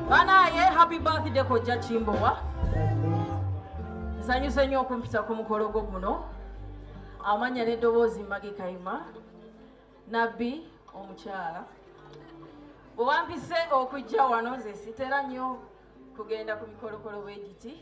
Banaye happy birthday kojja Kimbowa. Nsanyuse nnyo okumpisa ku mukolo gwo guno. Amanya n'eddoboozi Magi Kayima. Nabbi omukyala. Bwewampise okujja wano nze sitera nnyo kugenda ku mikolokolo bwegiti.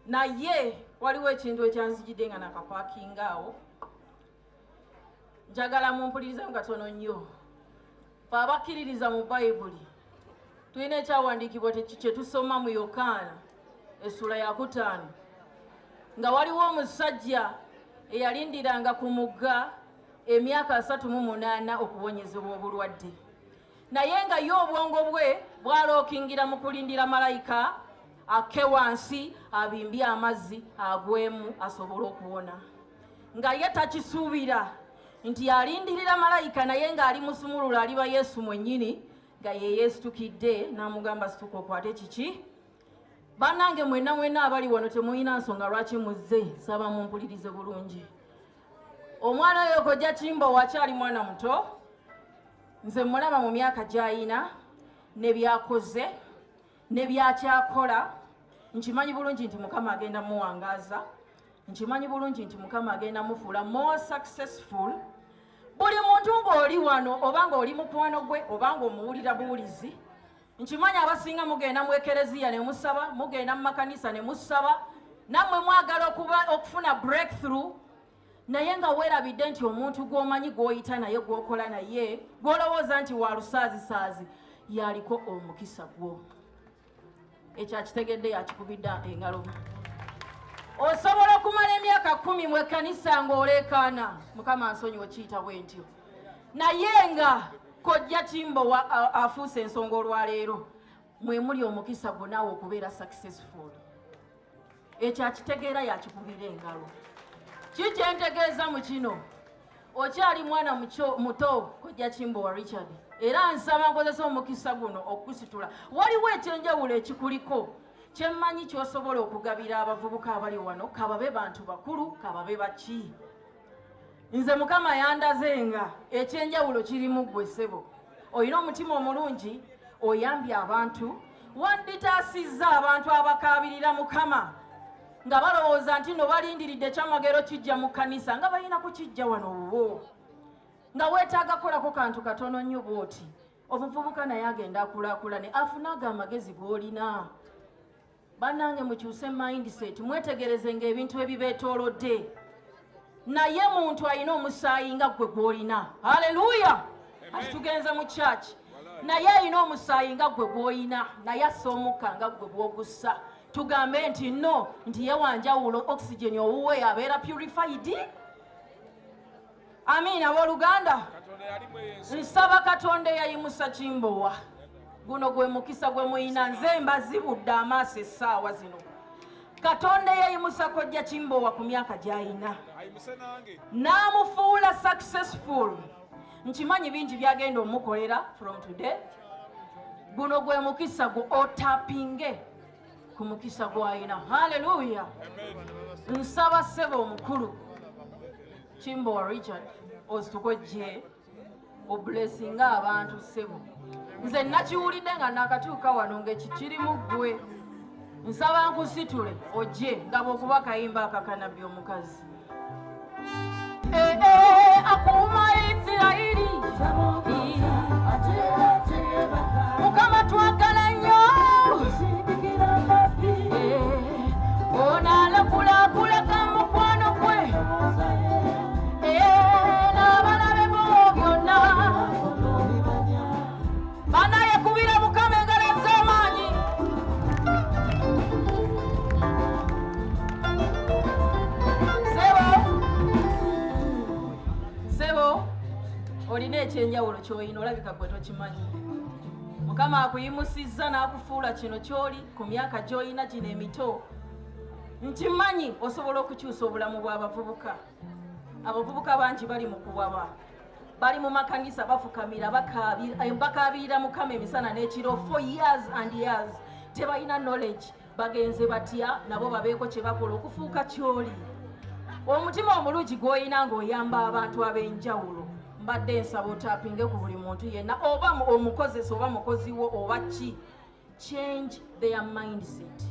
Naye waliwo ekintu ekyanzijidde nga nakakwakinga awo. Njagala mumpulirize mu katono nnyo. Fe abakkiririza mu Bayibuli tulina ekyawandiikibwa kye tusoma mu Yokaana essula ya 5 nga waliwo omusajja eyalindiranga ku mugga emyaka 38 okuwonyezebwa obulwadde. Naye nga ye obwongo bwe bwalookingira mu kulindira malayika akke wansi abimbye amazzi agwemu asobole okuwona. Nga ye takisuubira nti yalindirira malayika naye ng'ali musumulula aliba Yesu mwennyini nga ye yeesitukidde n'amugamba situka okwate kiki. Bannange mwenna abali wano temulina nsonga lwaki muzze, saba mumpulirize bulungi. Omwana oyo kojja Kimbowa akyali mwana muto. Nze mulaba mu myaka gy'ayina ne byakoze ne byakyakola. Nkimanyi bulungi nti Mukama agenda muwangaaza. Nkimanyi bulungi nti Mukama agenda mufuula more successful. Buli muntu ng'oli wano oba ng'oli mukwano gwe oba ng'omuwulira buwulizi. Nkimanyi abasinga mugenda mu ekereziya ne musaba, mugenda mu makanisa ne musaba, nammwe mwagala okufuna breakthrough. Naye nga weerabidde nti omuntu gw'omanyi gw'oyita naye gw'okola naye gw'olowooza nti wa lusaazisaazi yaliko omukisa gwo. Ekyo akitegedde yakikubidde engalo. Osobola okumala emyaka 10 mu ekkanisa ng'oleekaana, Mukama nsonyiwe kiyita bwe ntyo. Naye nga kojja Kimbowa afuuse ensonga olwaleero, mwe muli omukisa gwo naawe okubeera successful. Ekyo akitegeera yakikubira engalo. Kiki entegeeza mu kino? Okyali mwana muto kojja Kimbowa Richard. Era nsaba nkozesa omukisa guno okusitula. Waliwo ekyenjawulo ekikuliko. Kyemmanyi ky'osobola okugabira abavubuka abali wano, kababe bantu bakulu, kababe baki. Nze Mukama yandaze nga ekyenjawulo kiri mu ggwe ssebo. Olina omutima omulungi, oyambye abantu, wadditaasizza abantu abakaabirira Mukama. Nga balowooza nti no balindiridde ekyamagero kijja mu kkanisa nga balina kukijja wano wo. Nga weetaaga kolako kantu katono nnyo bw'oti. Omuvubuka naye agenda akulaakulane afunaga amagezi g'olina. Bannange mukyuse mindset, mwetegereze ng'ebintu ebibeetoolodde. Naye muntu alina omusaayi nga ggwe gw'olina. Haleluya! Ati tugenze mu church. Naye alina omusaayi nga ggwe gw'olina, naye assa omukka nga ggwe gw'ogussa. Tugambe nti no, nti ye wanjawulo oxygen owuwe abeera purified. Amiina abooluganda. Nsaba Katonda eyayimusa Kimbowa. Guno gwe mukisa gwe muyina, nze mbazibudde amaaso essaawa zino. Katonda eyayimusa kojja Kimbowa ku myaka gy'ayina n'amufuula successful. Nkimanyi bingi byagenda omukolera from today. Guno gwe mukisa gwo otapinge ku mukisa gw'ayina. Haleluya! Nsaba ssebo omukulu Kimbowa Richard ozitukojje oblessinga abantu ssebo. Nze nakiwulidde nga nakatuuka wano ng'ekikiri mu ggwe. Nsaba nkusitule ojje nga bw'okuba kayimba akaka Nabbi Omukazi. Akuuma Isirayiri Mukama twagala nnyo. Onaalakulakulaka mukwano gwe n'abalabe bo byonna. Banaye kubira Mukama engalo ez'amaanyi. Sebo, olina ekyenjawulo ky'olina, olabika gwe tokimanyi. Mukama akuyimusizza n'akufuula kino ky'oli ku myaka gy'olina gino emito. Nkimanyi osobola okukyusa obulamu bw'abavubuka. Abavubuka bangi bali mu kuwaba. Bali mu makanisa bafukamira bakaabirira Mukama emisana n'ekiro for years and years. Tebalina knowledge. Bagenze batya nabo babeeko kye bakola okufuuka ky'oli. Omutima omulungi gw'olina ng'oyamba abantu ab'enjawulo. Mbadde nsaba otapinge ku buli muntu yenna oba omukozesa oba mukozi wo oba ki. change their mindset.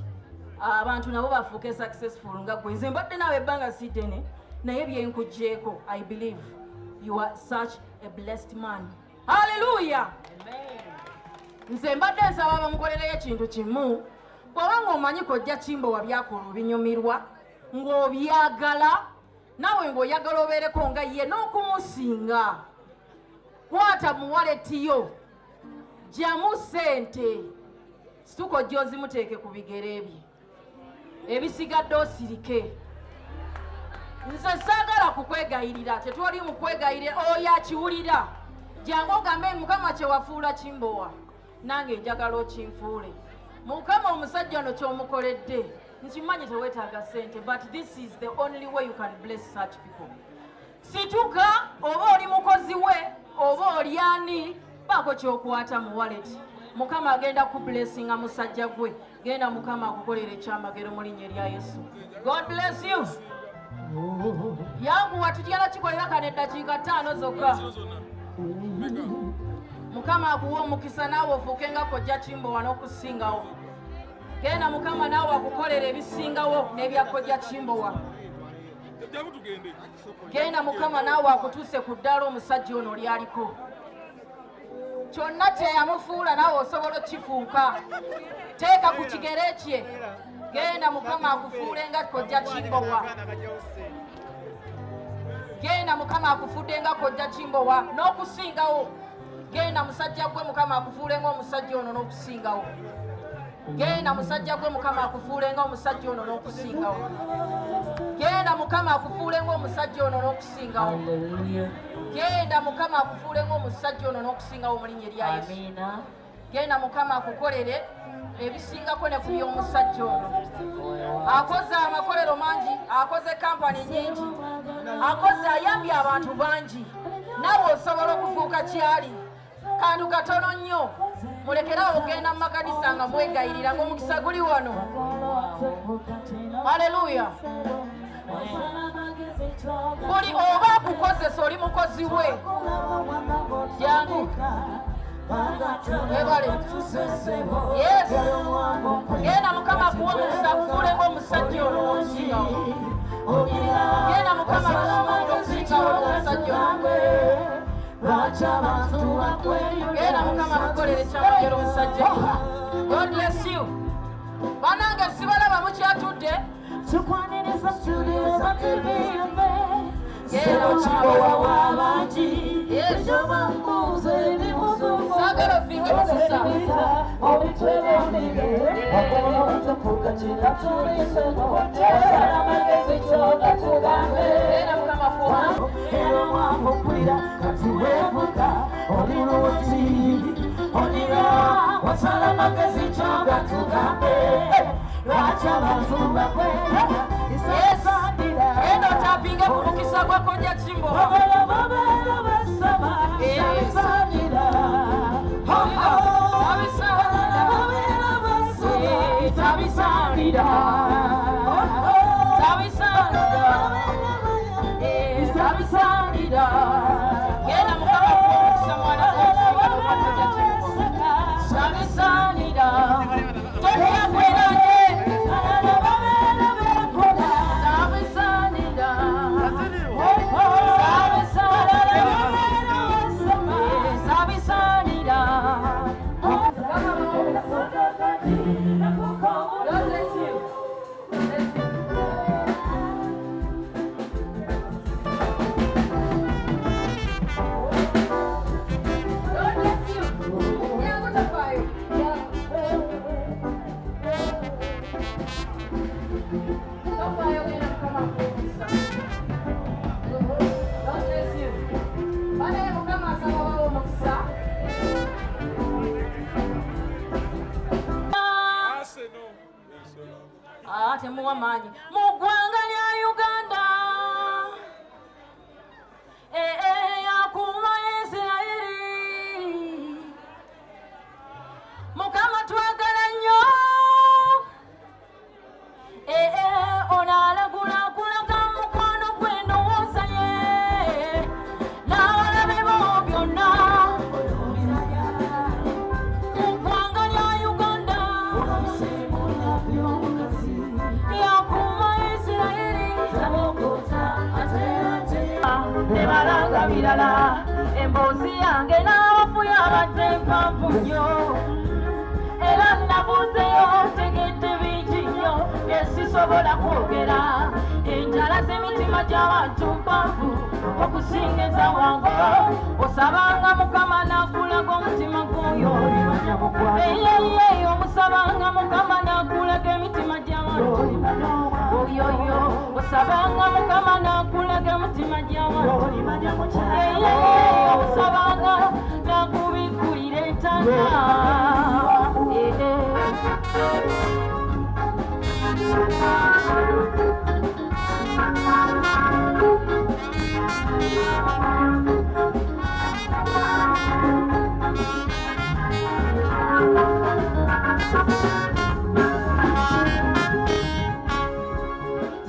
Abantu nabo bafuuke successful nga gwe. Nze mbadde naawe ebbanga si ddene naye byenkugjeeko. I believe you are such a blessed man. Hallelujah. Nze mbadde nsaba bamukolereyo ekintu kimu. Bw'obanga omanyi kojja Kimbowa byakola obinyumirwa ng'obyagala naawe ng'oyagala obeereko nga ye n'okumusinga, kwata mu waleti yo gyamu ssente situko gy'ozimuteeke ku bigere bye, ebisigadde osirike. Nze saagala kukwegayirira, tetwali mu kwegayirira, oyo akiwulira jangu ogambe Mukama kye wafuula Kimbowa nange njagala okinfuule. Mukama omusajja ono ky'omukoledde nkimanyi teweetaaga ssente, but this is the only way you can bless such people. Situka oba oli mukozi we oba oli ani, baako ky'okwata mu wallet. Mukama agenda kublessinga musajja gwe. Genda Mukama akukolera ekyamagero mu linnya erya Yesu. God bless you. Yanguwa tujala kikolera kane eddakiika 5 zokka. Mukama akuwa omukisa naawe ofuuke nga kojja Kimbowa n'okusingawo. Genda Mukama naawe akukolera ebisingawo n'ebya kojja Kimbowa. Genda Mukama naawe akutuuse ku ddala omusajja ono lyaliko. Kyonna kyeyamufuula naawe osobola okifuuka. Teeka ku kigere kye. Genda Mukama akufuule nga kojja Kimbowa. Genda Mukama akufudde nga kojja Kimbowa n'okusingawo. Genda musajja gwe Mukama akufuule ng'omusajja ono n'okusingawo. Genda musajja gwe Mukama akufuule ng'omusajja ono n'okusingawo. Genda Mukama akufuule ng'omusajja ono n'okusingawo. Genda Mukama akufuule ng'omusajja ono n'okusingawo mu linnya erya Yesu. Genda Mukama akukolere ebisingako ne ku by'omusajja ono. Akoze amakolero mangi, akoze kampani nyingi, akoze ayambye abantu bangi. Naawe osobola okufuuka kyali. Kantu katono nnyo. Mulekerawo ogenda mu makanisa nga mwegayirira ng'omukisa guli wano. Haleluya. Buli oba akukozesa oli mukozi we. Jangu. Ebale. Yes. Genda Mukama akuwa omukisa akufuule ng'omusajja ono n'okusingawo. Genda Mukama akufuule okusingawo n'omusajja ono. Genda Mukama akukolere ekyamagero omusajja. God bless you. Banange sibalaba mukyatudde. Genda Kimbowa w'abangi. Yes. Saagala ofinge musisa. Genda Mukama akuwa. Eno tapinge ku mukisa gwa kojja Kimbowa. Genda Mukama kumukisa mwana w'omusinga gwa kojja Kimbowa. Sabisanira. Totya kweraje. Sabisanira. Sabisanira. God bless you. Temuwa maanyi mu ggwanga lya Uganda. Yakuuma Isirayiri. Mukama twagala nnyo. Ono alagula kulaga mukwano gwe ndowooza ye. N'abalabe bo byonna. Mu ggwanga lya Uganda. njagala emboozi yange n'abafuya abadde mpanvu nnyo era nabuzeyo tegedde bingi nnyo esisobola kwogera enjala z'emitima gy'abantu mpanvu okusingiza wango osabanga mukama n'akulaga omutima gw'oyo omusabanga mukama n'akulaga emitima gy'abantu oyoyo osabanga mukama n'akulaga emitima gy'abantu osabanga n'akubikulira entana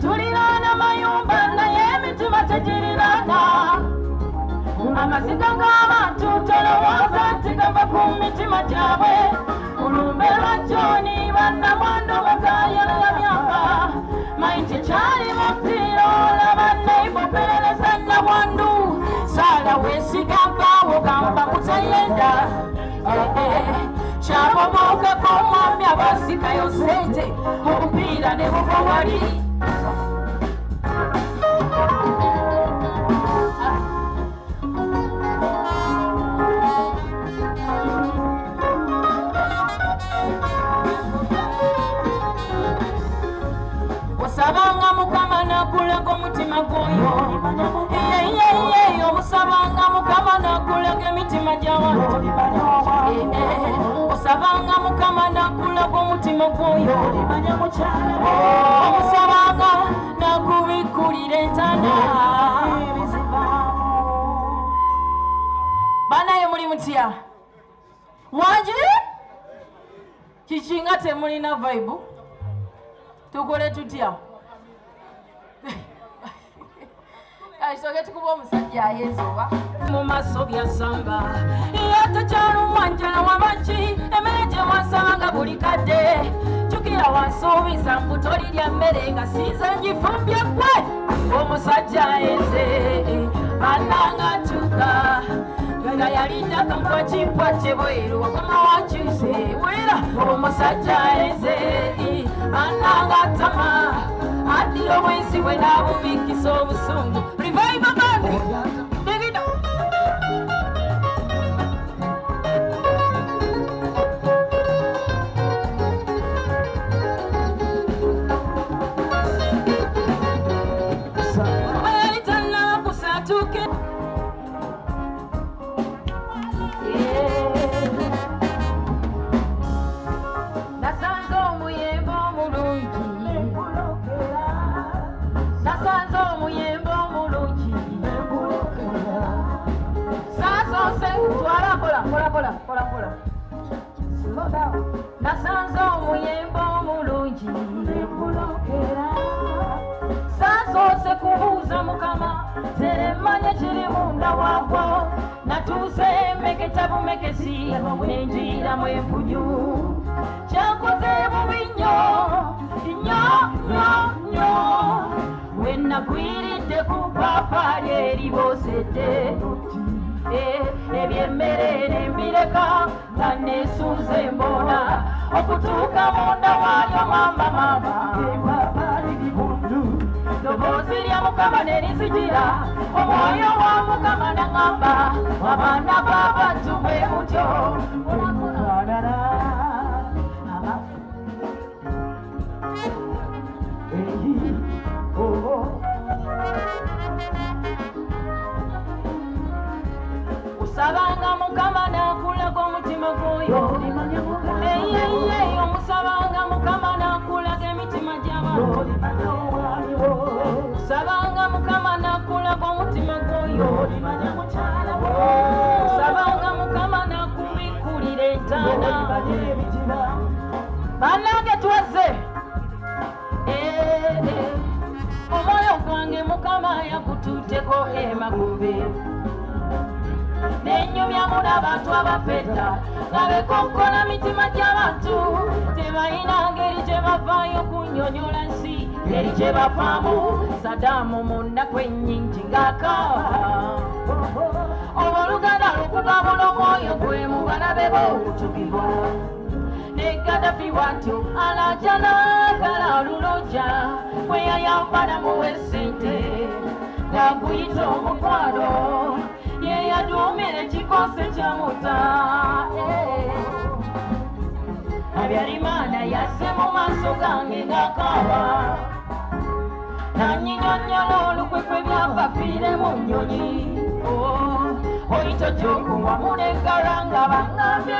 tulirana mayumba naye emitima tegirirana amaziga g'abantu tolowooza nti gava ku mitima gyabwe ulumbe lwa joni bannamwandu bagayolala myaka maiti Sikyali Mufeere olaba neiboperereza nnamwandu saala weesigambaawo gamba kutayenda kyabomokako mwami abasikayo sente obupiira ne buva wali osabanga mukama n'akulaga omutima gw'oyo omusabanga mukama n'akulaga emitima gy'abantu osabanga mukama n'akulaga omutima gw'oyo omusabanga n'akubikulira entana banaye muli mutya wangi kikinga temulina vibe tukole tutya aisoke tukuba omusajja ayezoba mu maaso byasamba yatakyalumwa njala wamaki emmere gye wasanga buli kadde jukira wansuubiza nkutolirya mmere nga siiza ngifumbye gwe omusajja ayeze bannanga atuuka nga yalinda kamuka kimpwate bweru wakoma wakyuse wera omusajja ayeze bannanga atama addira obwensi bwe n'abubikisa obusungu revival band Davido walitana kusatuke nasanze omuyembe omulungi nasanze omuyembe omulungi sasose kola nasanze omuyembe omulungi sasose kubuuza mukama teremanye kiri munda waagwo natuuse meketa bumekesi nenjiramu empunyu kyakoze bubi nnyo wenagwiridde ku papaali eribosedde ebyemmere nembireka nga neesuuze embona okutuuka munda waayo mama epapaali libundu ddoboozi lya mukama nerizijira omwoyo wa mukama naŋŋamba abaana b'abantu bwe mutyo osabanga mukama n'akulaga omutima gw'oyo omusabanga mukama n'akulaga emitima gy'abantu osabanga mukama n'akulaga omutima gw'oyo osabanga mukama n'akubikulira entana bannange twaze omwoyo gwange mukama yagutuuteko emagombe nenyumyamu n'abantu abafedda nga bekonkola mitima gy'abantu tebalina ngeri gye bavaayo kunywa annyonnyola nsi eri gye bavaamu Sadaamu mu nnaku ennyingi ng'akaaba oluganda lukugabula omwoyo gwe mu balabe b'obutukivu ne Gaddafi bw'atyo alajana kala lulojja bwe yayambala muwe ssente ng'aguyita omukwano ye yaduumira ekikosi kya muta Habyarimana yasse mu maaso gange ng'akaaba nanyinyonnyola olukwekwe byabafiire mu nnyonyi oyita gy'okuwamu n'engalanga bangambye